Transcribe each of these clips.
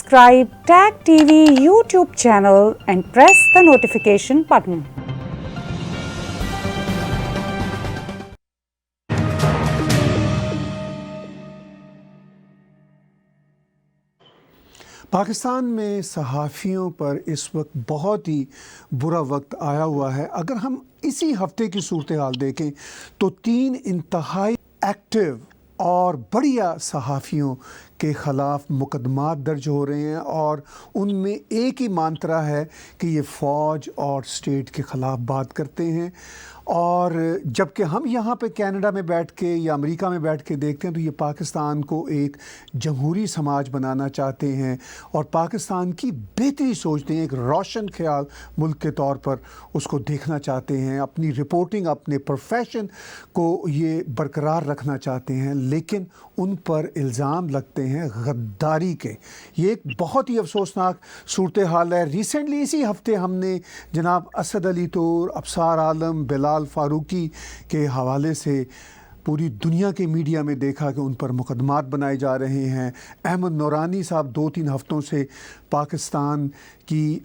subscribe Tag TV YouTube channel and press the notification button. Pakistan میں صحافیوں پر اس وقت بہت ہی برا وقت آیا ہوا ہے۔ اگر ہم اسی ہفتے کی صورتحال دیکھیں تو 3 انتہائی ایکٹیو اور بڑھیا صحافیوں کے خلاف مقدمات درج ہو رہے ہیں، اور ان میں ایک ہی مانترا ہے کہ یہ فوج اور اسٹیٹ کے خلاف بات کرتے ہیں۔ اور جب کہ ہم یہاں پہ کینیڈا میں بیٹھ کے یا امریکہ میں بیٹھ کے دیکھتے ہیں تو یہ پاکستان کو ایک جمہوری سماج بنانا چاہتے ہیں اور پاکستان کی بہتری سوچتے ہیں، ایک روشن خیال ملک کے طور پر اس کو دیکھنا چاہتے ہیں، اپنی رپورٹنگ، اپنے پروفیشن کو یہ برقرار رکھنا چاہتے ہیں، لیکن ان پر الزام لگتے ہیں غداری کے۔ یہ ایک بہت ہی افسوسناک صورتحال ہے۔ ریسنٹلی اسی ہفتے ہم نے جناب اسد علی طور، ابصار عالم، بلال فاروقی کے حوالے سے پوری دنیا کے میڈیا میں دیکھا کہ ان پر مقدمات بنائے جا رہے ہیں۔ احمد نورانی صاحب 2-3 ہفتوں سے پاکستان کی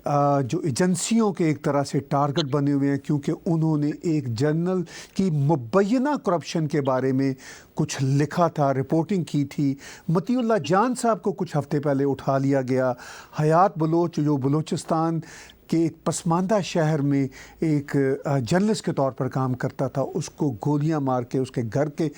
جو ایجنسیوں کے ایک طرح سے ٹارگٹ بنے ہوئے ہیں، کیونکہ انہوں نے ایک جرنل کی مبینہ کرپشن کے بارے میں کچھ لکھا تھا، رپورٹنگ کی تھی۔ مطیع اللہ جان صاحب کو کچھ ہفتے پہلے اٹھا لیا گیا۔ حیات بلوچ جو بلوچستان کہ ایک پسماندہ شہر میں ایک جرنلسٹ کے طور پر کام کرتا تھا، اس کو گولیاں مار کے اس کے گھر کے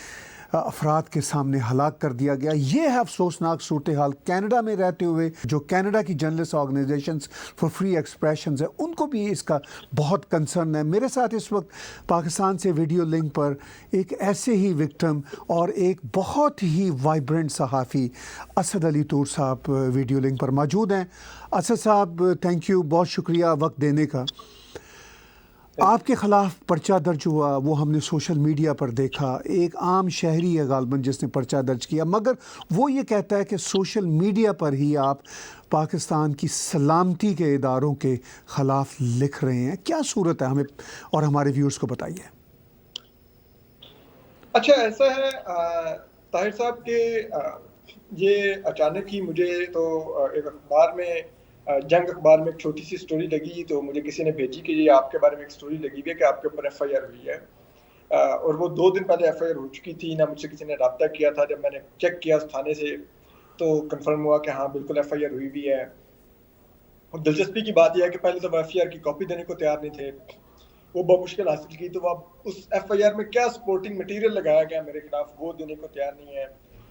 افراد کے سامنے ہلاک کر دیا گیا۔ یہ ہے افسوسناک صورتحال کینیڈا میں رہتے ہوئے۔ جو کینیڈا کی journalist organisations for free expressions ہیں، ان کو بھی اس کا بہت کنسرن ہے۔ میرے ساتھ اس وقت پاکستان سے ویڈیو لنک پر ایک ایسے ہی وکٹم اور ایک بہت ہی وائبرنٹ صحافی اسد علی طور صاحب ویڈیو لنک پر موجود ہیں۔ اسد صاحب، تھینک یو، بہت شکریہ وقت دینے کا۔ آپ کے خلاف پرچہ درج ہوا، وہ ہم نے سوشل میڈیا پر دیکھا۔ ایک عام شہری ہے غالباً جس نے پرچہ درج کیا، مگر وہ یہ کہتا ہے کہ سوشل میڈیا پر ہی آپ پاکستان کی سلامتی کے اداروں کے خلاف لکھ رہے ہیں۔ کیا صورت ہے، ہمیں اور ہمارے ویورز کو بتائیے۔ اچھا، ایسا ہے طاہر صاحب کہ یہ اچانک ہی مجھے تو ایک اخبار میں، جنگ اخبار میں ایک چھوٹی سی سٹوری لگی، تو مجھے کسی نے بھیجی کہ یہ آپ کے بارے میں ایک سٹوری لگی ہوئی ہے کہ آپ کے اوپر ایف آئی آر ہوئی ہے، اور وہ 2 دن پہلے ایف آئی آر ہو چکی تھی۔ نہ مجھ سے کسی نے رابطہ کیا تھا۔ جب میں نے چیک کیا اس تھانے سے تو کنفرم ہوا کہ ہاں بالکل ایف آئی آر ہوئی بھی ہے۔ اور دلچسپی کی بات یہ ہے کہ پہلے تو ایف آئی آر کی کاپی دینے کو تیار نہیں تھے، وہ بہت مشکل حاصل کی، تو اب اس ایف آئی آر میں کیا سپورٹنگ مٹیریل لگایا گیا میرے خلاف وہ دینے کو تیار نہیں ہے۔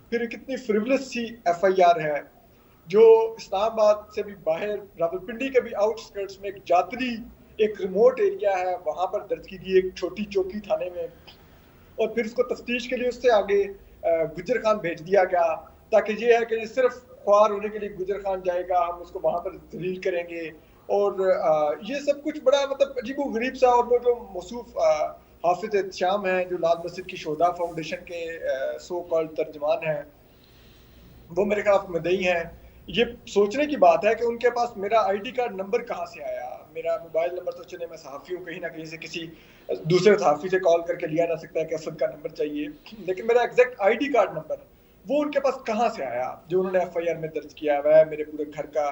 پھر ایک اتنی فریولس سی ایف آئی آر ہے جو اسلام آباد سے بھی باہر، راولپنڈی کے بھی آؤٹ اسکرٹس میں ایک جاتری، ایک ریموٹ ایریا ہے، وہاں پر درج کی گئی، ایک چھوٹی چوکی تھانے میں، اور پھر اس کو تفتیش کے لیے اس سے آگے گجر خان بھیج دیا گیا، تاکہ یہ ہے کہ یہ صرف خوار ہونے کے لیے گجر خان جائے گا، ہم اس کو وہاں پر ذلیل کریں گے۔ اور یہ سب کچھ بڑا مطلب عجیب و غریب سا۔ اور وہ جو موصوف حافظ احتشام ہیں، جو لال مسجد کی شہداء فاؤنڈیشن کے سو کالڈ ترجمان ہیں، وہ میرے خلاف مدعی ہیں۔ یہ سوچنے کی بات ہے کہ ان کے پاس میرا آئی ڈی کارڈ نمبر کہاں سے آیا۔ میرا موبائل نمبر تو چلے میں صحافی ہوں، کہیں نہ کہیں سے کسی دوسرے صحافی سے کال کر کے لیا جا سکتا ہے کہ اسد کا نمبر چاہیے، لیکن میرا exact I D card number وہ ان کے پاس کہاں سے آیا جو انہوں نے ایف آئی آر میں درج کیا ہوا ہے۔ میرے پورے گھر کا،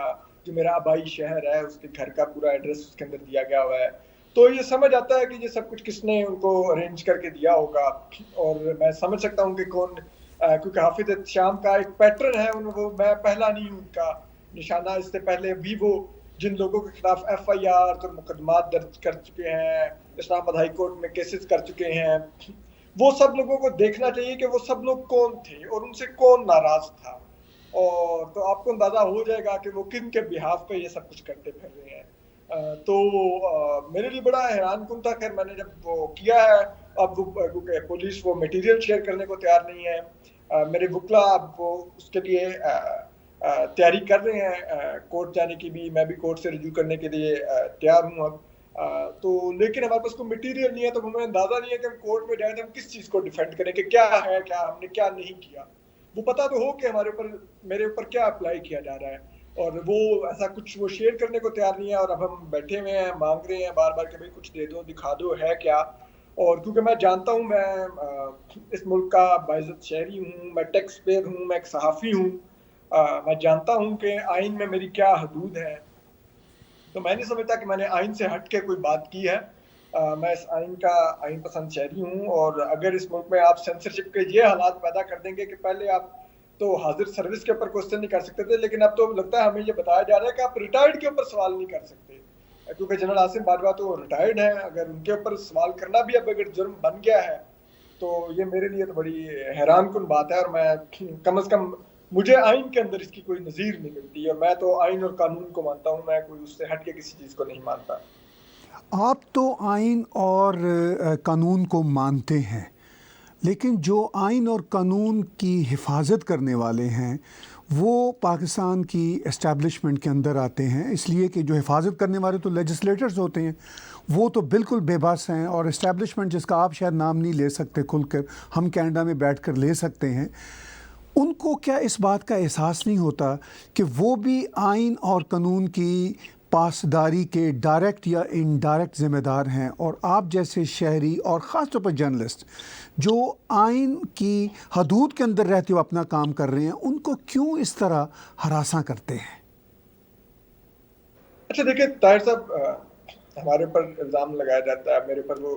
جو میرا آبائی شہر ہے اس کے گھر کا پورا ایڈریس اس کے اندر دیا گیا ہوا ہے۔ تو یہ سمجھ آتا ہے کہ یہ سب کچھ کس نے ان کو ارینج کر کے دیا ہوگا، اور میں سمجھ سکتا ہوں کہ کون، کیونکہ حافظ احتشام کا ایک پیٹرن ہے، وہ میں پہلا نہیں ہوں ان کا نشانہ۔ اس سے پہلے بھی وہ جن لوگوں کے خلاف ایف آئی آر اور مقدمات درج کر چکے ہیں، اسلام آباد ہائی کورٹ میں کیسز کر چکے ہیں، وہ سب لوگوں کو دیکھنا چاہیے کہ وہ سب لوگ کون تھے اور ان سے کون ناراض تھا، اور تو آپ کو اندازہ ہو جائے گا کہ وہ کن کے بہاف پہ یہ سب کچھ کرتے پھر رہے ہیں۔ تو میرے لیے بڑا حیران کن تھا۔ خیر میں نے جب وہ کیا ہے، اب وہ کیونکہ پولیس وہ میٹیریل شیئر کرنے کو تیار نہیں ہے، میرے وکلا اب وہ اس کے لیے تیاری کر رہے ہیں کورٹ جانے کی بھی، میں بھی کورٹ سے رجوع کرنے کے لیے تیار ہوں اب۔ تو لیکن ہمارے پاس کوئی مٹیریل نہیں ہے، تو ہمیں اندازہ نہیں ہے کہ ہم کورٹ میں جائیں تو ہم کس چیز کو ڈیفینڈ کریں کہ کیا ہے، کیا ہم نے کیا نہیں کیا۔ وہ پتہ تو ہو کہ ہمارے اوپر، میرے اوپر کیا اپلائی کیا جا رہا ہے، اور وہ ایسا کچھ وہ شیئر کرنے کو تیار نہیں ہے۔ اور اب ہم بیٹھے ہوئے ہیں، مانگ رہے ہیں بار بار کہ بھائی کچھ دے دو، دکھا دو ہے کیا۔ اور کیونکہ میں جانتا ہوں، میں اس ملک کا باعزت شہری ہوں، میں ٹیکس پیئر ہوں، میں ایک صحافی ہوں، میں جانتا ہوں کہ آئین میں میری کیا حدود ہے، تو میں نہیں سمجھتا کہ میں نے آئین سے ہٹ کے کوئی بات کی ہے. میں اس آئین پسند شہری ہوں، اور اگر اس ملک میں آپ سینسرشپ کے یہ حالات پیدا کر دیں گے کہ پہلے آپ تو حاضر سروس کے اوپر کوشچن نہیں کر سکتے تھے، لیکن اب تو لگتا ہے ہمیں یہ بتایا جا رہا ہے کہ آپ ریٹائرڈ کے اوپر سوال نہیں کر سکتے، کیونکہ جنرل عاصم باجوہ تو ریٹائرڈ ہیں. اگر ان کے اوپر سوال کرنا بھی اب اگر جرم بن گیا ہے تو یہ میرے لیے تو بڑی حیران کن بات ہے، اور میں کم از کم مجھے آئین کے اندر اس کی کوئی نظیر نہیں ملتی، اور میں تو آئین اور قانون کو مانتا ہوں، میں کوئی اس سے ہٹ کے کسی چیز کو نہیں مانتا. آپ تو آئین اور قانون کو مانتے ہیں، لیکن جو آئین اور قانون کی حفاظت کرنے والے ہیں وہ پاکستان کی اسٹیبلشمنٹ کے اندر آتے ہیں، اس لیے کہ جو حفاظت کرنے والے تو لیجسلیٹرز ہوتے ہیں، وہ تو بالکل بے بس ہیں، اور اسٹیبلشمنٹ جس کا آپ شاید نام نہیں لے سکتے کھل کر، ہم کینیڈا میں بیٹھ کر لے سکتے ہیں، ان کو کیا اس بات کا احساس نہیں ہوتا کہ وہ بھی آئین اور قانون کی پاسداری کے ڈائریکٹ یا انڈائریکٹ ذمہ دار ہیں، اور آپ جیسے شہری اور خاص طور پر جرنلسٹ جو آئین کی حدود کے اندر رہتے ہوئے اپنا کام کر رہے ہیں، ان کو کیوں اس طرح ہراساں کرتے ہیں؟ اچھا دیکھیں طاہر صاحب، ہمارے اوپر الزام لگایا جاتا ہے، میرے اوپر وہ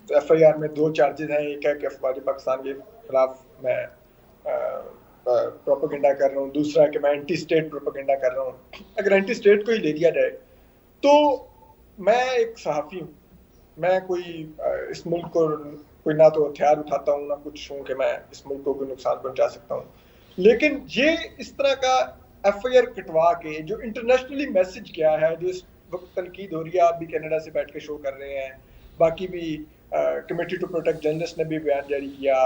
ایف آئی آر میں 2 چارجز ہیں. ایک ہے کہ افواج پاکستان کے خلاف میں پروپیگنڈا کر رہا ہوں، دوسرا ہے کہ میں اینٹی اسٹیٹ پروپیگنڈا کر رہا ہوں. اگر اینٹی اسٹیٹ کو ہی لے لیا جائے تو میں ایک صحافی ہوں، میں کوئی اس ملک کو کوئی نہ تو ہتھیار اٹھاتا ہوں نہ کچھ ہوں کہ میں اس ملک کو کوئی نقصان پہنچا سکتا ہوں. لیکن یہ اس طرح کا ایف آئی آر کٹوا کے جو انٹرنیشنلی میسج کیا ہے، جو اس وقت تنقید ہو رہی ہے، آپ بھی کینیڈا سے بیٹھ کے شو کر رہے ہیں، باقی بھی کمیٹی ٹو پروٹیکٹ جرنلسٹ نے بھی بیان جاری کیا،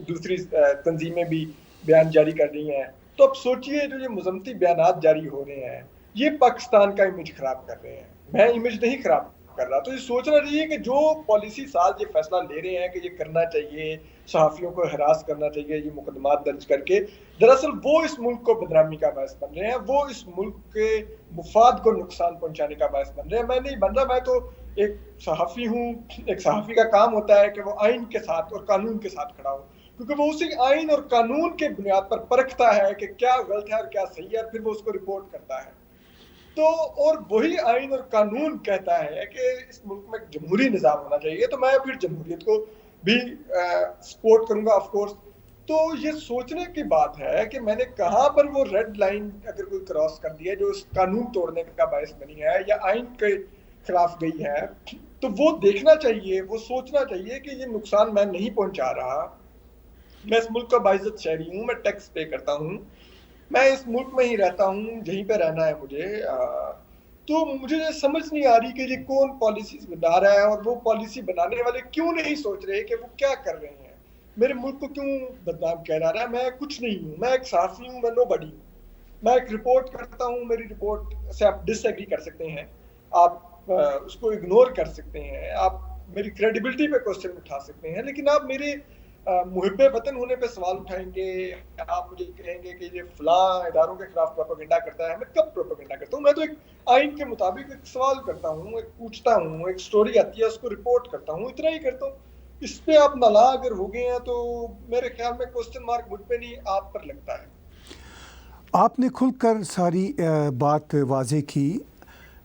دوسری تنظیمیں بھی بیان جاری کر رہی ہیں، تو اب سوچئے جو یہ مذمتی بیانات جاری ہو رہے ہیں یہ پاکستان کا امیج خراب کر رہے ہیں. میں امیج نہیں خراب کر رہا، تو یہ سوچنا چاہیے کہ جو پالیسی ساز یہ فیصلہ لے رہے ہیں کہ یہ کرنا چاہیے، صحافیوں کو ہراس کرنا چاہیے یہ مقدمات درج کر کے، دراصل وہ اس ملک کو بدنامی کا باعث بن رہے ہیں، وہ اس ملک کے مفاد کو نقصان پہنچانے کا باعث بن رہے ہیں. میں نہیں بن رہا، میں تو ایک صحافی ہوں. ایک صحافی کا کام ہوتا ہے کہ وہ آئین کے ساتھ اور قانون کے ساتھ کھڑا ہو، کیونکہ وہ اسی آئین اور قانون کے بنیاد پر پرکھتا ہے کہ کیا غلط ہے اور کیا صحیح ہے، پھر وہ اس کو رپورٹ کرتا ہے. تو اور وہی آئین اور قانون کہتا ہے کہ اس ملک میں جمہوری نظام ہونا چاہیے، تو میں پھر جمہوریت کو بھی سپورٹ کروں گا آف کورس. تو یہ سوچنے کی بات ہے کہ میں نے کہاں پر وہ ریڈ لائن اگر کوئی کراس کر دی ہے جو اس قانون توڑنے کا باعث بنی ہے یا آئین کے خلاف گئی ہے، تو وہ دیکھنا چاہیے، وہ سوچنا چاہیے کہ یہ نقصان میں نہیں پہنچا رہا. میں اس ملک کا باعزت شہری ہوں، میں ٹیکس پے کرتا ہوں، میں اس ملک میں ہی رہتا ہوں، یہیں پہ رہنا ہے مجھے. تو مجھے یہ سمجھ نہیں آ رہی کہ یہ کون پالیسیز بنا رہا ہے، اور وہ پالیسی بنانے والے کیوں نہیں سوچ رہے کہ وہ کیا کر رہے ہیں، میرے ملک کو کیوں بدنام کہہ رہا ہے. میں کچھ نہیں ہوں، میں ایک صحافی ہوں، میں نو بڈی ہوں. میں ایک رپورٹ کرتا ہوں، میری رپورٹ سے آپ ڈس ایگری کر سکتے ہیں، آپ اس کو اگنور کر سکتے ہیں، آپ میری کریڈیبلٹی پہ کوسچن اٹھا سکتے ہیں، لیکن آپ میرے محب وطن ہونے پہ سوال اٹھائیں گے، آپ مجھے کہیں گے کہ یہ فلاں اداروں کے خلاف پروپیگنڈا کرتا ہے. میں کب پروپیگنڈا کرتا ہوں؟ میں تو ایک آئین کے مطابق ایک سوال کرتا ہوں، ایک پوچھتا ہوں، ایک سٹوری آتی ہے اس کو رپورٹ کرتا ہوں، اتنا ہی کرتا ہوں. اس پہ آپ نالاں اگر ہو گئے ہیں تو میرے خیال میں کوسچن مارک مجھ پہ نہیں آپ پر لگتا ہے. آپ نے کھل کر ساری بات واضح کی.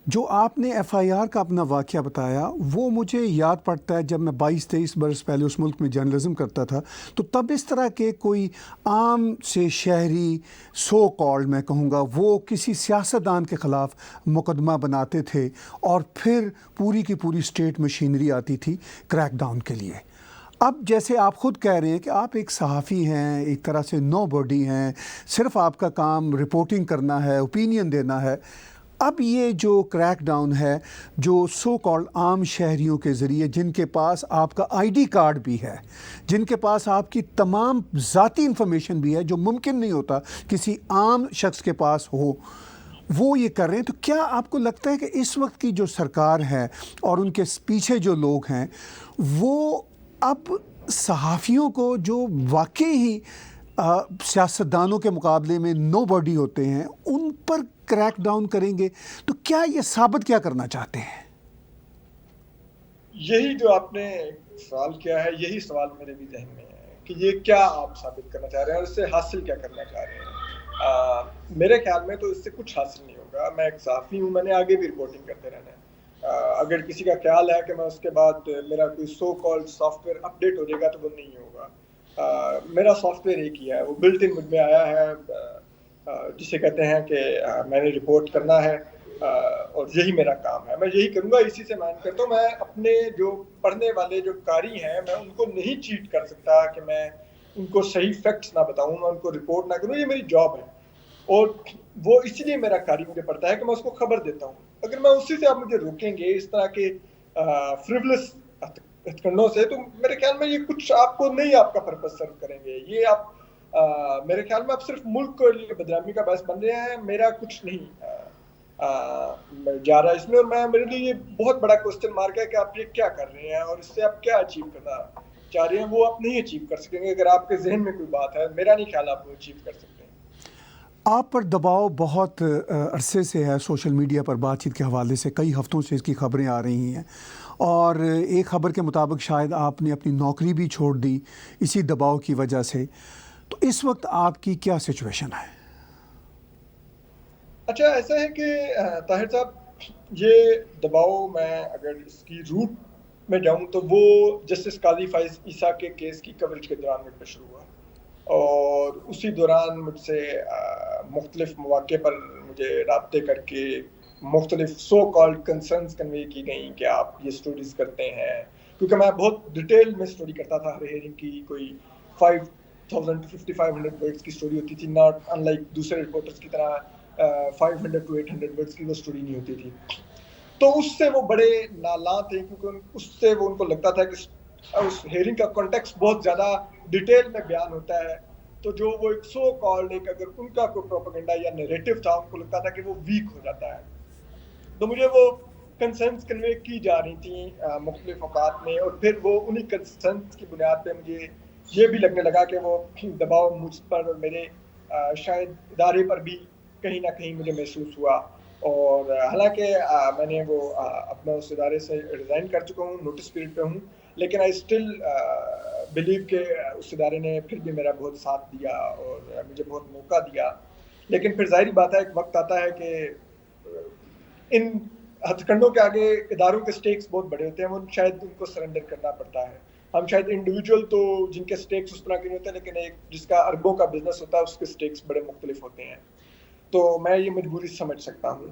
جو آپ نے ایف آئی آر کا اپنا واقعہ بتایا وہ مجھے یاد پڑتا ہے جب میں 22-23 برس پہلے اس ملک میں جرنلزم کرتا تھا، تو تب اس طرح کے کوئی عام سے شہری سو کالڈ میں کہوں گا وہ کسی سیاستدان کے خلاف مقدمہ بناتے تھے، اور پھر پوری کی پوری اسٹیٹ مشینری آتی تھی کریک ڈاؤن کے لیے. اب جیسے آپ خود کہہ رہے ہیں کہ آپ ایک صحافی ہیں، ایک طرح سے نو باڈی ہیں، صرف آپ کا کام رپورٹنگ کرنا ہے، اوپینین دینا ہے. اب یہ جو کریک ڈاؤن ہے جو سو کالڈ عام شہریوں کے ذریعے، جن کے پاس آپ کا آئی ڈی کارڈ بھی ہے، جن کے پاس آپ کی تمام ذاتی انفارمیشن بھی ہے جو ممکن نہیں ہوتا کسی عام شخص کے پاس ہو، وہ یہ کر رہے ہیں، تو کیا آپ کو لگتا ہے کہ اس وقت کی جو سرکار ہے اور ان کے پیچھے جو لوگ ہیں وہ اب صحافیوں کو جو واقعی ہی سیاستدانوں کے مقابلے میں نو باڈی ہوتے ہیں ان پر کریک ڈاؤن کریں گے؟ تو کیا یہ ثابت کیا کرنا چاہتے ہیں؟ یہی جو آپ نے سوال کیا ہے، یہی سوال میرے بھی ذہن میں ہے کہ یہ کیا آپ ثابت کرنا چاہ رہے ہیں اور اس سے حاصل کیا کرنا چاہ رہے ہیں. میرے خیال میں تو اس سے کچھ حاصل نہیں ہوگا. میں ایک صحافی ہوں, میں نے آگے بھی رپورٹنگ کرتے رہنا ہے. اگر کسی کا خیال ہے کہ میں اس کے بعد میرا کوئی so called software update ہو جائے گا تو وہ نہیں ہوگا. میرا سافٹ ویئر ایک ہی ہے, وہ بلٹ ان مجھ میں آیا ہے, جسے کہتے ہیں کہ میں نے رپورٹ کرنا ہے, اور یہی میرا کام ہے, میں یہی کروں گا, اسی سے محنت کرتا ہوں. میں اپنے جو پڑھنے والے جو قاری ہیں میں ان کو نہیں چیٹ کر سکتا کہ میں ان کو صحیح فیکٹس نہ بتاؤں, میں ان کو رپورٹ نہ کروں. یہ میری جاب ہے, اور وہ اسی لیے میرا قاری مجھے پڑتا ہے کہ میں اس کو خبر دیتا ہوں. اگر میں اسی سے آپ مجھے روکیں گے اس طرح کے فریولس ہتھکنڈوں سے, تو میرے خیال میں یہ کچھ آپ کو نہیں, آپ کا پرپس سرو کریں گے. یہ آپ میرے خیال میں آپ صرف ملک کے لیے بدنامی کا باعث بن رہے ہیں. میرا کچھ نہیں جا رہا اس میں, اور میرے لیے یہ بہت بڑا کوسچن مارک ہے کہ آپ یہ کیا کر رہے ہیں اور اس سے آپ کیا اچیو کرنا چاہ رہے ہیں. وہ آپ نہیں اچیو کر سکیں گے اگر آپ کے ذہن میں کوئی بات ہے. میرا نہیں خیال آپ وہ اچیو کر سکتے ہیں. آپ پر دباؤ بہت عرصے سے ہے سوشل میڈیا پر, بات چیت کے حوالے سے کئی ہفتوں سے اس کی خبریں آ رہی ہیں, اور ایک خبر کے مطابق شاید آپ نے اپنی نوکری بھی چھوڑ دی اسی دباؤ کی وجہ سے. تو اس وقت آپ کی کیا سچویشن ہے؟ اچھا, ایسا ہے کہ طاہر صاحب, یہ دباؤ میں اگر اس کی روٹ میں جاؤں تو وہ جسٹس قاضی فائز عیسیٰ کے کیس کی کوریج کے دوران مجھ پہ شروع ہوا, اور اسی دوران مجھ سے مختلف مواقع پر مجھے رابطے کر کے مختلف سو کالڈ کنسرنز کنوے کی گئیں کہ آپ یہ سٹوریز کرتے ہیں, کیونکہ میں بہت ڈیٹیل میں سٹوری کرتا تھا. ہر ہیئرنگ کی کوئی 5000 to 5500 ورڈز کی سٹوری ہوتی تھی, ناٹ ان لائک دوسرے رپورٹرز کی طرح 500 to 800 ورڈز کی وہ سٹوری نہیں ہوتی تھی. تو اس سے وہ بڑے نالاں تھے, کیونکہ اس سے وہ ان کو لگتا تھا کہ اس ہیئرنگ کا کانٹیکسٹ بہت زیادہ ڈیٹیل میں بیان ہوتا ہے, تو جو وہ ایک سو کالڈ ایک اگر ان کا کوئی پروپیگنڈا یا نیریٹو تھا, ان کو لگتا تھا کہ وہ ویک ہو جاتا ہے. تو مجھے وہ کنسرنس کنوے کی جا رہی تھیں مختلف اوقات میں, اور پھر وہ انہی کنسرنس کی بنیاد پہ مجھے یہ بھی لگنے لگا کہ وہ دباؤ مجھ پر اور میرے شاید ادارے پر بھی کہیں نہ کہیں مجھے محسوس ہوا. اور حالانکہ میں نے وہ اپنا اس ادارے سے ریزائن کر چکا ہوں, نوٹس پیریڈ پہ ہوں, لیکن آئی اسٹل بلیو کہ اس ادارے نے پھر بھی میرا بہت ساتھ دیا اور مجھے بہت موقع دیا. لیکن پھر ظاہری بات ہے, ایک وقت آتا ہے کہ ان ہتھ کنڈوں کے آگے اداروں کے سٹیکس بہت بڑے ہوتے ہیں, وہ شاید ان کو سرنڈر کرنا پڑتا ہے. ہم شاید انڈیویجول تو جن کے سٹیکس اس طرح کے نہیں ہوتے, لیکن ایک جس کا اربوں کا بزنس ہوتا ہے اس کے سٹیکس بڑے مختلف ہوتے ہیں. تو میں یہ مجبوری سمجھ سکتا ہوں.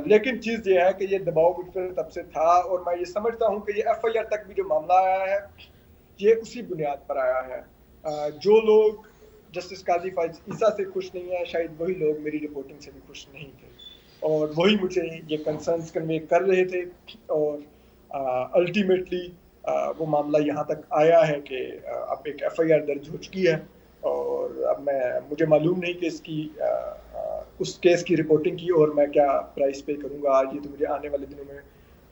لیکن چیز یہ ہے کہ یہ دباؤ مجھ پر تب سے تھا, اور میں یہ سمجھتا ہوں کہ یہ ایف آئی آر تک بھی جو معاملہ آیا ہے یہ اسی بنیاد پر آیا ہے. جو لوگ جسٹس قاضی فائز عیسیٰ سے خوش نہیں ہیں, شاید وہی لوگ میری رپورٹنگ سے بھی خوش نہیں تھے, اور وہی مجھے یہ کنسرنس کنوے کر رہے تھے. اور الٹیمیٹلی وہ معاملہ یہاں تک آیا ہے کہ اب ایک ایف آئی آر درج ہو چکی ہے, اور اب مجھے معلوم نہیں کہ اس کیس کی رپورٹنگ کی اور میں کیا پرائز پے کروں گا. یہ تو مجھے آنے والے دنوں میں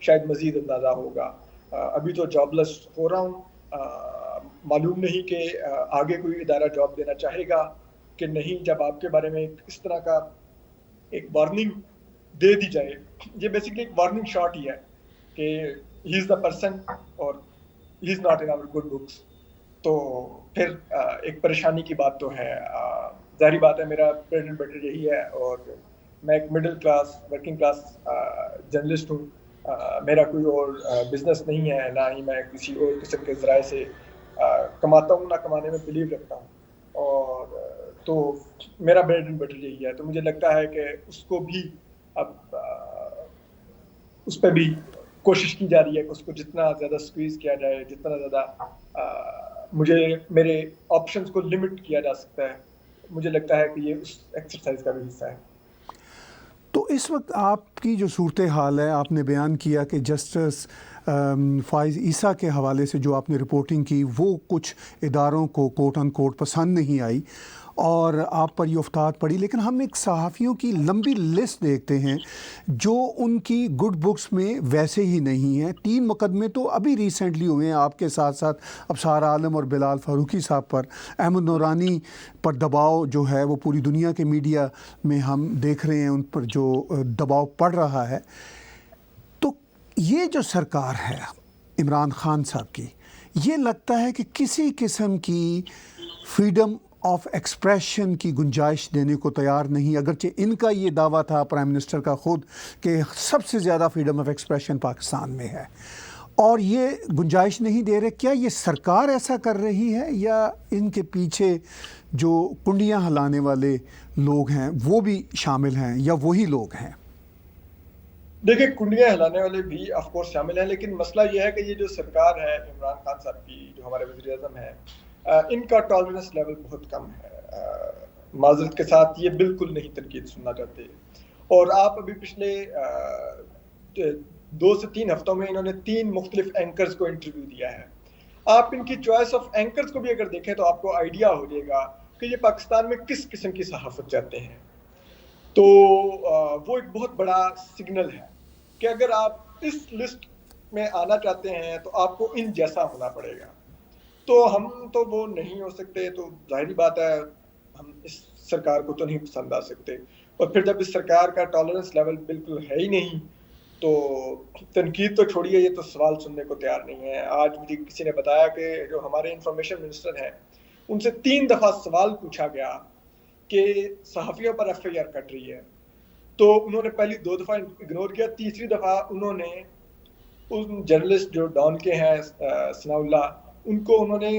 شاید مزید اندازہ ہوگا. ابھی تو جاب لیس ہو رہا ہوں, معلوم نہیں کہ آگے کوئی ادارہ جاب دینا چاہے گا کہ نہیں. جب آپ کے بارے میں اس طرح کا ایک وارننگ دے دی جائے, یہ بیسکلی ایک وارننگ شاٹ ہی ہے کہ ہی از دا پرسن اور he is not in our good books, تو پھر ایک پریشانی کی بات تو ہے. ظاہری بات ہے, میرا بریڈ اینڈ بٹر یہی ہے, اور میں ایک middle class working class journalist ہوں. میرا کوئی اور بزنس نہیں ہے, نہ ہی میں کسی اور قسم کے ذرائع سے کماتا ہوں, نہ کمانے میں بلیو رکھتا ہوں, اور تو میرا بریڈ اینڈ بٹر یہی ہے. تو مجھے لگتا ہے کہ اس کو بھی اب اس پہ بھی کوشش کی جا رہی ہے کہ اس کو جتنا زیادہ سکویز کیا جائے, جتنا زیادہ مجھے میرے آپشنز کو لمٹ کیا جا سکتا ہے. مجھے لگتا ہے کہ یہ اس ایکسرسائز کا بھی حصہ ہے. تو اس وقت آپ کی جو صورتحال ہے, آپ نے بیان کیا کہ جسٹس فائز عیسیٰ کے حوالے سے جو آپ نے رپورٹنگ کی وہ کچھ اداروں کو کوٹ ان کوٹ پسند نہیں آئی اور آپ پر یہ افتاد پڑی, لیکن ہم ایک صحافیوں کی لمبی لسٹ دیکھتے ہیں جو ان کی گڈ بکس میں ویسے ہی نہیں ہیں. 3 مقدمے تو ابھی ریسنٹلی ہوئے ہیں آپ کے ساتھ ساتھ ابصار عالم اور بلال فاروقی صاحب پر. احمد نورانی پر دباؤ جو ہے وہ پوری دنیا کے میڈیا میں ہم دیکھ رہے ہیں, ان پر جو دباؤ پڑ رہا ہے. تو یہ جو سرکار ہے عمران خان صاحب کی, یہ لگتا ہے کہ کسی قسم کی فریڈم آف ایکسپریشن کی گنجائش دینے کو تیار نہیں، اگرچہ ان کا یہ دعویٰ تھا پرائم منسٹر کا خود کہ سب سے زیادہ فریڈم آف ایکسپریشن پاکستان میں ہے، اور یہ گنجائش نہیں دے رہے. کیا یہ سرکار ایسا کر رہی ہے یا ان کے پیچھے جو کنڈیاں ہلانے والے لوگ ہیں وہ بھی شامل ہیں یا وہی لوگ ہیں؟ دیکھیں کنڈیاں ہلانے والے بھی آف کورس شامل ہیں، لیکن مسئلہ یہ ہے کہ یہ جو سرکار ہے عمران خان صاحب کی، جو ہمارے وزیر اعظم ہیں، ان کا ٹالرنس لیول بہت کم ہے. معذرت کے ساتھ یہ بالکل نہیں تنقید سننا چاہتے. اور آپ ابھی پچھلے 2 سے 3 ہفتوں میں انہوں نے 3 مختلف اینکرز کو انٹرویو دیا ہے. آپ ان کی چوائس آف اینکرز کو بھی اگر دیکھیں تو آپ کو آئیڈیا ہو جائے گا کہ یہ پاکستان میں کس قسم کی صحافت چاہتے ہیں. تو وہ ایک بہت بڑا سگنل ہے کہ اگر آپ اس لسٹ میں آنا چاہتے ہیں تو آپ کو ان جیسا ہونا پڑے گا. تو ہم تو وہ نہیں ہو سکتے، تو ظاہری بات ہے ہم اس سرکار کو تو نہیں پسند آ سکتے. اور پھر جب اس سرکار کا ٹالرنس لیول بالکل ہے ہی نہیں تو تنقید تو چھوڑیے، یہ تو سوال سننے کو تیار نہیں ہے. آج مجھے کسی نے بتایا کہ جو ہمارے انفارمیشن منسٹر ہیں ان سے 3 دفعہ سوال پوچھا گیا کہ صحافیوں پر ایف آئی آر کٹ رہی ہے، تو انہوں نے پہلی 2 دفعہ اگنور کیا. تیسری دفعہ انہوں نے ان جرنلسٹ جو ڈان کے ہیں ثناء اللہ، ان کو انہوں نے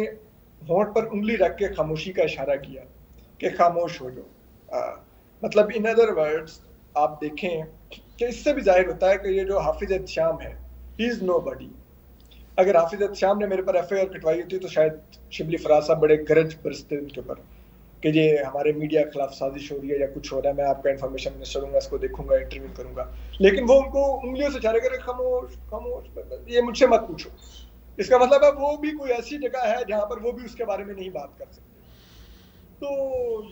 ہونٹ پر انگلی رکھ کے خاموشی کا اشارہ کیا کہ خاموش ہو جاؤ. مطلب ان ادر ورڈز آپ دیکھیں کہ اس سے بھی ظاہر ہوتا ہے کہ یہ جو حافظ احتشام ہے ہی از نو بڈی. اگر حافظ احتشام نے میرے پر ایف آئی آر کٹوائی ہوتی تو شاید شبلی فراز صاحب بڑے گرج برستے ان کے اوپر کہ یہ ہمارے میڈیا کے خلاف سازش ہو رہی ہے یا کچھ ہو رہا ہے، میں آپ کا انفارمیشن منسٹر ہوں گا، اس کو دیکھوں گا، انٹرویو کروں گا. لیکن وہ ان کو انگلیوں سے اشارے کرے خاموش خاموش، یہ مجھ سے مت پوچھو. اس کا مطلب ہے وہ بھی کوئی ایسی جگہ ہے جہاں پر وہ بھی اس کے بارے میں نہیں بات کر سکتے. تو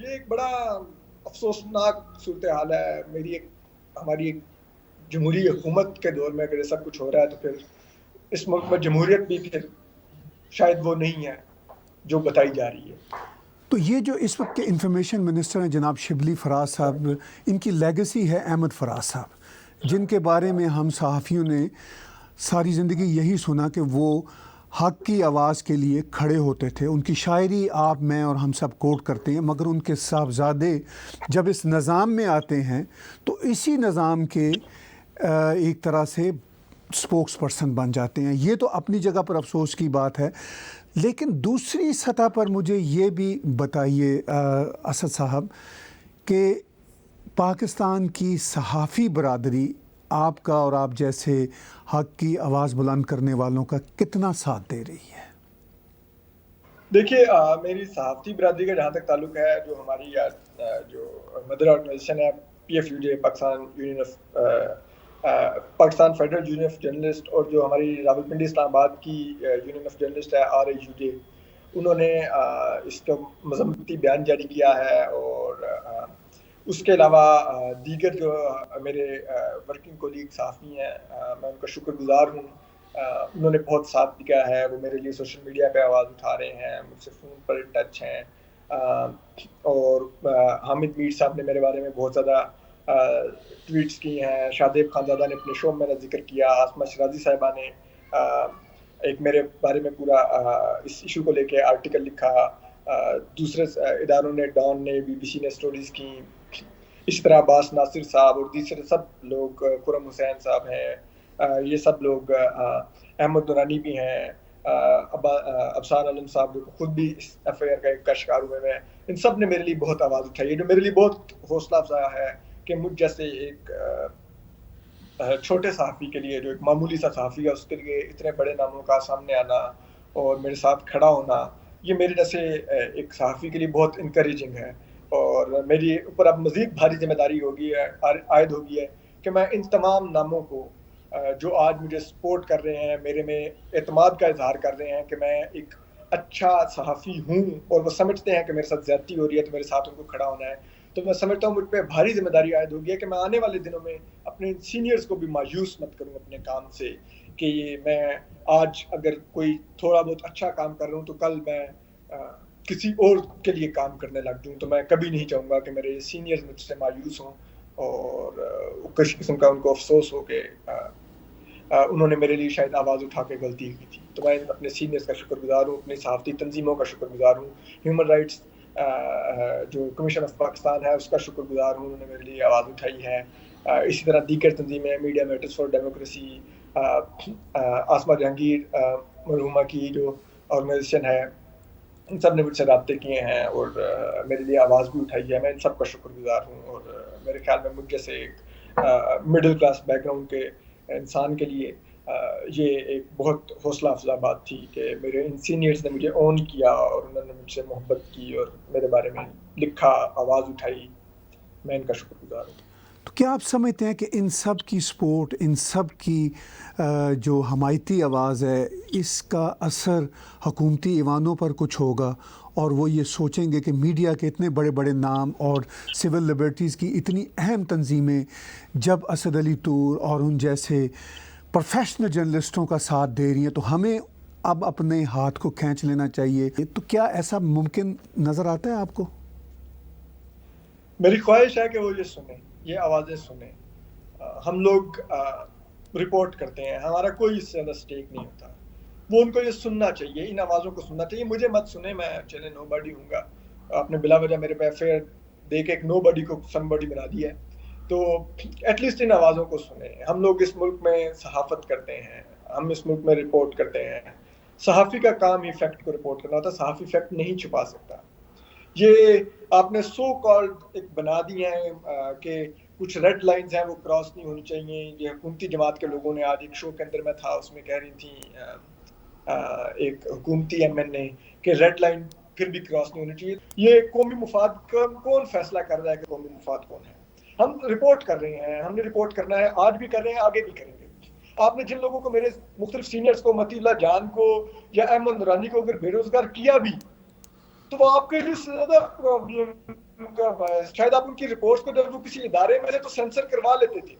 یہ ایک بڑا افسوسناک صورتحال ہے. ہماری ایک جمہوری حکومت کے دور میں اگر یہ سب کچھ ہو رہا ہے تو پھر اس ملک میں جمہوریت بھی پھر شاید وہ نہیں ہے جو بتائی جا رہی ہے. تو یہ جو اس وقت کے انفارمیشن منسٹر ہیں جناب شبلی فراز صاحب، ان کی لیگسی ہے احمد فراز صاحب، جن کے بارے میں ہم صحافیوں نے ساری زندگی یہی سنا کہ وہ حق کی آواز کے لیے کھڑے ہوتے تھے. ان کی شاعری آپ میں اور ہم سب کوٹ کرتے ہیں، مگر ان کے صاحبزادے جب اس نظام میں آتے ہیں تو اسی نظام کے ایک طرح سے اسپوکس پرسن بن جاتے ہیں. یہ تو اپنی جگہ پر افسوس کی بات ہے، لیکن دوسری سطح پر مجھے یہ بھی بتائیے اسد صاحب کہ پاکستان کی صحافی برادری آپ کا اور آپ جیسے حق کی آواز بلند کرنے والوں کا کتنا ساتھ دے رہی ہے؟ دیکھیے میری صحافتی برادری کا جہاں تک تعلق ہے، جو ہماری جو مدر آرگنائزیشن ہے P if you J, Pakistan federal union of journalist, اور جو ہماری راولپنڈی اسلام آباد کی یونین آف جرنلسٹ ہے آر اے یو جے، انہوں نے اس کا مذمتی بیان جاری کیا ہے. اور اس کے علاوہ دیگر جو میرے ورکنگ کولیگ صحافی ہیں میں ان کا شکر گزار ہوں. انہوں نے بہت ساتھ دیا ہے، وہ میرے لیے سوشل میڈیا پہ آواز اٹھا رہے ہیں، مجھ سے فون پر ان ٹچ ہیں. اور حامد میر صاحب نے میرے بارے میں بہت زیادہ ٹویٹس کی ہیں. شادیب خانزادہ نے اپنے شو میں میرا ذکر کیا. آسمہ شرازی صاحبہ نے ایک میرے بارے میں پورا اس ایشو کو لے کے آرٹیکل لکھا. دوسرے اداروں نے، ڈان نے، بی بی سی نے سٹوریز کی. اس طرح عباس ناصر صاحب اور دوسرے سب لوگ، خرم حسین صاحب ہیں، یہ سب لوگ، احمد نورانی بھی ہیں، ابصار عالم صاحب جو خود بھی اس ایف آئی آر کا ایک کا شکار ہوئے ہیں، ان سب نے میرے لیے بہت آواز اٹھائی ہے، جو میرے لیے بہت حوصلہ افزا ہے کہ مجھ جیسے ایک چھوٹے صحافی کے لیے، جو ایک معمولی سا صحافی ہے، اس کے لیے اتنے بڑے ناموں کا سامنے آنا اور میرے ساتھ کھڑا ہونا، یہ میرے جیسے ایک صحافی کے لیے بہت انکریجنگ ہے. اور میری اوپر اب مزید بھاری ذمہ داری عائد ہوگی ہے کہ میں ان تمام ناموں کو جو آج مجھے سپورٹ کر رہے ہیں، میرے میں اعتماد کا اظہار کر رہے ہیں کہ میں ایک اچھا صحافی ہوں، اور وہ سمجھتے ہیں کہ میرے ساتھ زیادتی ہو رہی ہے تو میرے ساتھ ان کو کھڑا ہونا ہے، تو میں سمجھتا ہوں مجھ پہ بھاری ذمہ داری عائد ہوگی ہے کہ میں آنے والے دنوں میں اپنے سینئرز کو بھی مایوس مت کروں اپنے کام سے، کہ میں آج اگر کوئی تھوڑا بہت اچھا کام کر رہا ہوں تو کل میں کسی اور کے لیے کام کرنے لگ جوں. تو میں کبھی نہیں چاہوں گا کہ میرے سینئرز مجھ سے مایوس ہوں اور کسی قسم کا ان کو افسوس ہو کہ انہوں نے میرے لیے شاید آواز اٹھا کے غلطی کی تھی. تو میں اپنے سینئرز کا شکر گزار ہوں، اپنی صحافتی تنظیموں کا شکر گزار ہوں، ہیومن رائٹس جو کمیشن آف پاکستان ہے اس کا شکر گزار ہوں، انہوں نے میرے لیے آواز اٹھائی ہے. اسی طرح دیگر تنظیمیں، media matters for democracy, Asma Jahangir مرحومہ کی جو آرگنائزیشن ہے، ان سب نے مجھ سے رابطے کیے ہیں اور میرے لیے آواز بھی اٹھائی ہے. میں ان سب کا شکر گزار ہوں. اور میرے خیال میں مجھ جیسے ایک مڈل کلاس بیک گراؤنڈ کے انسان کے لیے یہ ایک بہت حوصلہ افزا بات تھی کہ میرے ان سینئرز نے مجھے اون کیا اور انہوں نے مجھ سے محبت کی اور میرے بارے میں لکھا، آواز اٹھائی. میں ان کا شکر گزار ہوں. تو کیا آپ سمجھتے ہیں کہ ان سب کی سپورٹ، ان سب کی جو حمایتی آواز ہے، اس کا اثر حکومتی ایوانوں پر کچھ ہوگا اور وہ یہ سوچیں گے کہ میڈیا کے اتنے بڑے بڑے نام اور سول لبرٹیز کی اتنی اہم تنظیمیں جب اسد علی طور اور ان جیسے پروفیشنل جرنلسٹوں کا ساتھ دے رہی ہیں تو ہمیں اب اپنے ہاتھ کو کھینچ لینا چاہیے؟ تو کیا ایسا ممکن نظر آتا ہے آپ کو؟ میری خواہش ہے کہ وہ یہ سنیں، یہ آوازیں سنیں. ہم لوگ رپورٹ کرتے ہیں، ہمارا کوئی اس سے زیادہ اسٹیک نہیں ہوتا. وہ ان کو یہ سننا چاہیے، ان آوازوں کو سننا چاہیے. مجھے مت سنیں، میں چلے نو باڈی ہوں گا. آپ نے بلا وجہ میرے پہ ایف آئی آر دے کے ایک نو باڈی کو سم باڈی بنا دیا ہے. تو ایٹ لیسٹ ان آوازوں کو سنیں. ہم لوگ اس ملک میں صحافت کرتے ہیں، ہم اس ملک میں رپورٹ کرتے ہیں. صحافی کا کام ہی فیکٹ کو رپورٹ کرنا ہوتا ہے. صحافی فیکٹ نہیں چھپا سکتا. یہ آپ نے سو کالڈ ایک بنا دی ہیں کہ کچھ ریڈ لائنز ہیں وہ کراس نہیں ہونی چاہیے. یہ حکومتی جماعت کے لوگوں نے، آج ایک شو کے اندر میں تھا، اس میں کہہ رہی تھیں ایک حکومتی ایم این اے کہ ریڈ لائن پھر بھی کراس نہیں ہونی چاہیے. یہ قومی مفاد کا کون فیصلہ کر رہا ہے کہ قومی مفاد کون ہے؟ ہم رپورٹ کر رہے ہیں، ہم نے رپورٹ کرنا ہے، آج بھی کر رہے ہیں، آگے بھی کریں گے. آپ نے جن لوگوں کو، میرے مختلف سینئرز کو، متی اللہ جان کو یا احمد نورانی کو اگر بے روزگار کیا بھی تو وہ آپ کے لیے زیادہ پرابلم کا باعث. شاید آپ ان کی رپورٹس کو جب وہ کسی ادارے میں تو سینسر کروا لیتے تھے،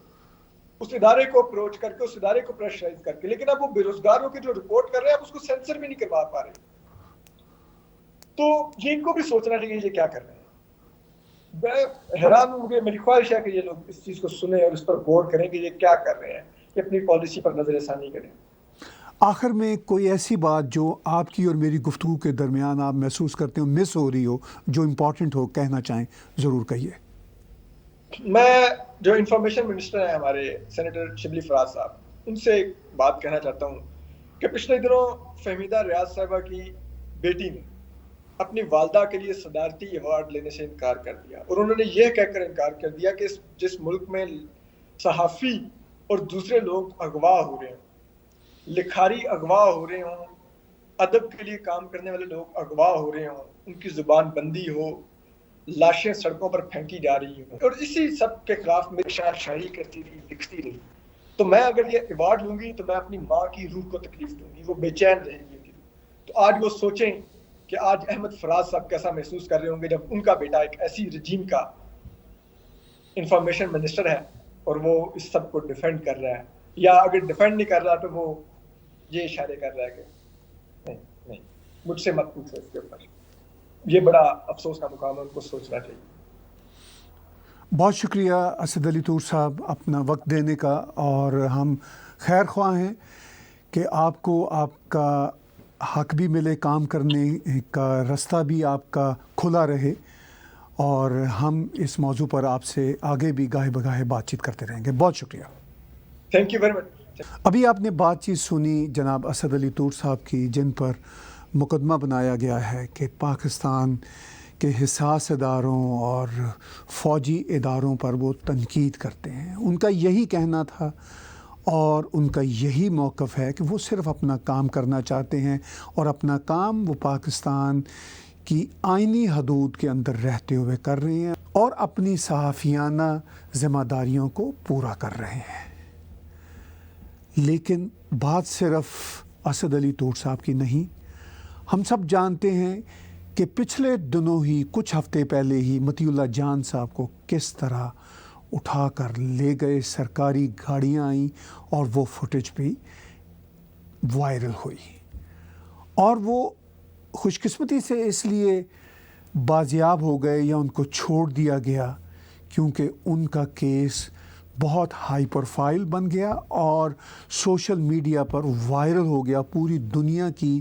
اس ادارے کو اپروچ کر کے، اس ادارے کو پریشرائز کر کے. لیکن اب وہ بے روزگاروں کے جو رپورٹ کر رہے ہیں آپ اس کو سینسر بھی نہیں کروا پا رہے. تو یہ ان کو بھی سوچنا چاہیے یہ کیا کر رہے ہیں. میں حیران ہوں کہ میری خواہش ہے کہ یہ لوگ اس چیز کو سنیں اور اس پر غور کریں کہ یہ کیا کر رہے ہیں، کہ اپنی پالیسی پر نظر ثانی کریں. آخر میں کوئی ایسی بات جو آپ کی اور میری گفتگو کے درمیان آپ محسوس کرتے ہو مس ہو رہی ہو، جو امپورٹنٹ ہو، کہنا چاہیں، ضرور کہیے. میں جو انفارمیشن منسٹر ہیں ہمارے سینیٹر شبلی فراز صاحب، ان سے ایک بات کہنا چاہتا ہوں کہ پچھلے دنوں فہمیدہ ریاض صاحبہ کی بیٹی نے اپنی والدہ کے لیے صدارتی ایوارڈ لینے سے انکار کر دیا. اور انہوں نے یہ کہہ کر انکار کر دیا کہ جس ملک میں صحافی اور دوسرے لوگ اغوا ہو رہے ہوں، لکھاری اغوا ہو رہے ہوں، ادب کے لیے کام کرنے والے لوگ اغوا ہو رہے ہوں، ان کی زبان بندی ہو، لاشیں سڑکوں پر پھینکی جا رہی ہوں، اور اسی سب کے خلاف میری شاعری کرتی رہی، لکھتی رہی، تو میں اگر یہ ایوارڈ لوں گی تو میں اپنی ماں کی روح کو تکلیف دوں گی، وہ بے چین رہے گی ان کی روح. تو آج وہ سوچیں کہ آج احمد فراز صاحب کیسا محسوس کر رہے ہوں گے جب ان کا بیٹا ایک ایسی رجیم کا انفارمیشن منسٹر ہے اور وہ اس سب کو ڈیفینڈ کر رہا ہے. یا اگر ڈیفینڈ نہیں کر رہا تو وہ یہ اشارے کر رہا ہے کہ نہیں، مجھ سے مت پوچھو اس کے اوپر. یہ بڑا افسوس کا مقام ہے، ان کو سوچنا چاہیے. بہت شکریہ اسد علی طور صاحب اپنا وقت دینے کا، اور ہم خیر خواہ ہیں کہ آپ کو آپ کا حق بھی ملے، کام کرنے کا رستہ بھی آپ کا کھلا رہے، اور ہم اس موضوع پر آپ سے آگے بھی گاہے بگاہے بات چیت کرتے رہیں گے. بہت شکریہ. Thank you very much. ابھی آپ نے بات چیت سنی جناب اسد علی طور صاحب کی، جن پر مقدمہ بنایا گیا ہے کہ پاکستان کے حساس اداروں اور فوجی اداروں پر وہ تنقید کرتے ہیں. ان کا یہی کہنا تھا اور ان کا یہی موقف ہے کہ وہ صرف اپنا کام کرنا چاہتے ہیں، اور اپنا کام وہ پاکستان کی آئینی حدود کے اندر رہتے ہوئے کر رہے ہیں اور اپنی صحافیانہ ذمہ داریوں کو پورا کر رہے ہیں. لیکن بات صرف اسد علی طور صاحب کی نہیں. ہم سب جانتے ہیں کہ پچھلے دنوں ہی، کچھ ہفتے پہلے ہی، متی اللہ جان صاحب کو کس طرح اٹھا کر لے گئے، سرکاری گاڑیاں آئیں اور وہ فوٹیج بھی وائرل ہوئی. اور وہ خوش قسمتی سے اس لیے بازیاب ہو گئے یا ان کو چھوڑ دیا گیا کیونکہ ان کا کیس بہت ہائی پروفائل بن گیا اور سوشل میڈیا پر وائرل ہو گیا. پوری دنیا کی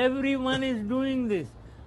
everyone is doing this।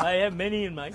I have many in mind।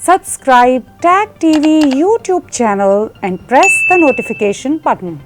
Subscribe Tag TV YouTube channel and press the notification button.